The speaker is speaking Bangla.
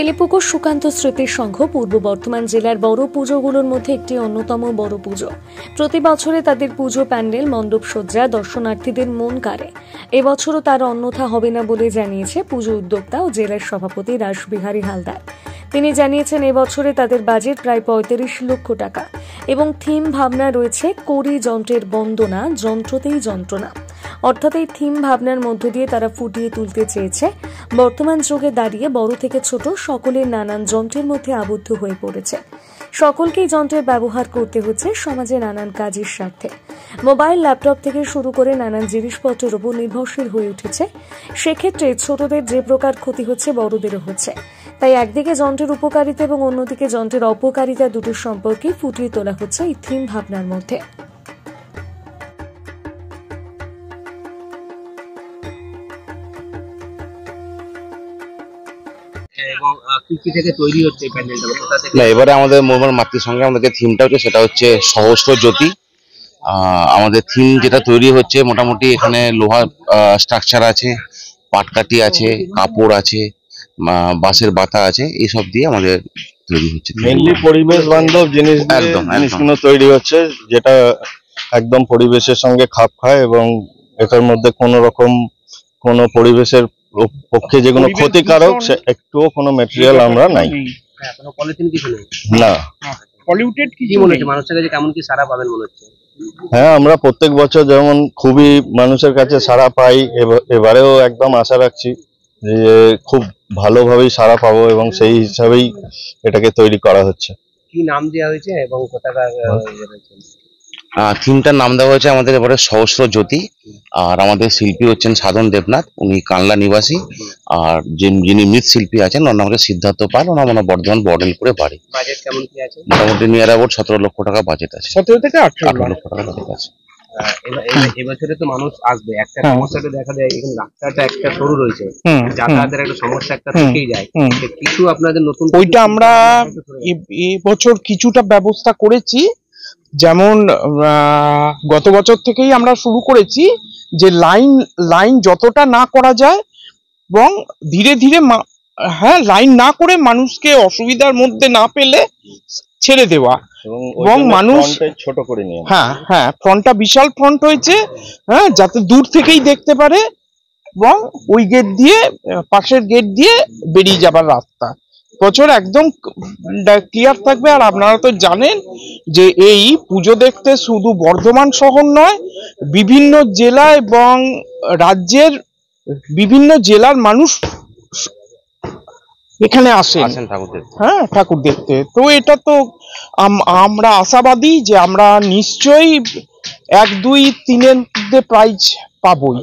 তেলেপুকুর সুকান্ত স্মৃতি সংঘ পূর্ব বর্ধমান জেলার বড় পুজোগুলোর মধ্যে একটি অন্যতম বড় পুজো। প্রতি বছরে তাদের পুজো প্যান্ডেল মণ্ডপ সজ্জা দর্শনার্থীদের মন কাড়ে। এবছরও তার অন্যথা হবে না বলে জানিয়েছে পুজো উদ্যোক্তা ও জেলার সভাপতি রাসবিহারী হালদার। তিনি জানিয়েছেন এবছরে তাদের বাজেট প্রায় ৩৫ লক্ষ টাকা এবং থিম ভাবনা রয়েছে করি যন্ত্রের বন্দনা, যন্ত্রতেই যন্ত্রণা। অর্থাৎ এই থিম ভাবনার মধ্য দিয়ে তারা ফুটিয়ে তুলতে চেয়েছে বর্তমান যুগে দাঁড়িয়ে বড় থেকে ছোট সকলের নানান যন্ত্রের মধ্যে আবদ্ধ হয়ে পড়েছে। সকলকেই যন্ত্রের ব্যবহার করতে হচ্ছে সমাজে নানান কাজের স্বার্থে। মোবাইল, ল্যাপটপ থেকে শুরু করে নানান জিনিসপত্রের উপর নির্ভরশীল হয়ে উঠেছে। সেক্ষেত্রে ছোটদের যে প্রকার ক্ষতি হচ্ছে বড়দেরও হচ্ছে। তাই একদিকে যন্ত্রের উপকারিতা এবং অন্যদিকে যন্ত্রের অপকারিতা দুটোর সম্পর্কে ফুটিয়ে তোলা হচ্ছে এই থিম ভাবনার মধ্যে। এবারে আমাদের মোবাইল মাতৃর সঙ্গে আমাদের থিমটা হচ্ছে সেটা হচ্ছে সহস্র জ্যোতি। আমাদের থিম যেটা তৈরি হচ্ছে মোটামুটি এখানে লোহার স্ট্রাকচার আছে, পাটকাঠি আছে, কাপড় আছে, বাঁশের বাতা আছে, এইসব দিয়ে আমাদের তৈরি হচ্ছে। মেইনলি পরিবেশ বান্ধব জিনিসগুলো তৈরি হচ্ছে, যেটা একদম পরিবেশের সঙ্গে খাপ খায় এবং এটার মধ্যে কোনো রকম কোনো পরিবেশের পক্ষে যেগুলো ক্ষতিকারক একটুও কোনো ম্যাটেরিয়াল আমরা নাই। কোনো পলিথিন কিছু নেই না। পলিউটেড কি মনে হচ্ছে মানুষের কাছে, কেমন কি সাড়া পাবেন মনে হচ্ছে? হ্যাঁ, আমরা প্রত্যেক বছর যেমন খুবই মানুষের কাছে সাড়া পাই, এবারেও একদম আশা রাখছি যে খুব ভালোভাবেই সাড়া পাবো এবং সেই হিসাবেই এটাকে তৈরি করা হচ্ছে। কি নাম দেওয়া হয়েছে এবং কোথাকার থিমটার নাম দেওয়া হয়েছে আমাদের এবারে সহস্র জ্যোতি। আর আমাদের শিল্পী হচ্ছেন সাধন দেবনাথ, উনি কানলা নিবাসী। আর যিনি মৃৎশিল্পী আছেন ওনার নাম হচ্ছে সিদ্ধার্থ পাল, ওনার বর্ধমান বর্ডেলপুরে বাড়ি। বাজেট কেমন কি আছে? মোটামুটি নিয়ার অ্যাবাউট ১৭ লক্ষ টাকা বাজেট আছে। ১৭ থেকে ১৮ লক্ষ টাকা বাজেট আছে। এবছরে তো মানুষ আসবে, একটা সমস্যাটা দেখা যায় এখানে রাস্তাটা একটা সরু রয়েছে, যাতায়াতের একটা সমস্যা একটা থেকেই যায়। কিছু আপনাদের নতুন ওইটা আমরা এবছর কিছুটা ব্যবস্থা করেছি। যেমন গত বছর থেকেই আমরা শুরু করেছি যে লাইন যতটা না করা যায় এবং ধীরে ধীরে লাইন না করে মানুষকে অসুবিধার মধ্যে না পেলে ছেড়ে দেওয়া এবং মানুষ ছোট করে নিয়ে ফ্রন্টটা বিশাল ফ্রন্ট হয়েছে, যাতে দূর থেকেই দেখতে পারে এবং ওই গেট দিয়ে পাশের গেট দিয়ে বেরিয়ে যাবার রাস্তা বছর একদম ক্লিয়ার থাকবে। আর আপনারা তো জানেন যে এই পুজো দেখতে শুধু বর্ধমান শহর নয়, বিভিন্ন জেলা এবং রাজ্যের বিভিন্ন জেলার মানুষ এখানে আসেন ঠাকুর দেখতে। তো এটা তো আমরা আশাবাদী যে আমরা নিশ্চয়ই ১, ২, ৩ এর মধ্যে প্রাইজ পাবই।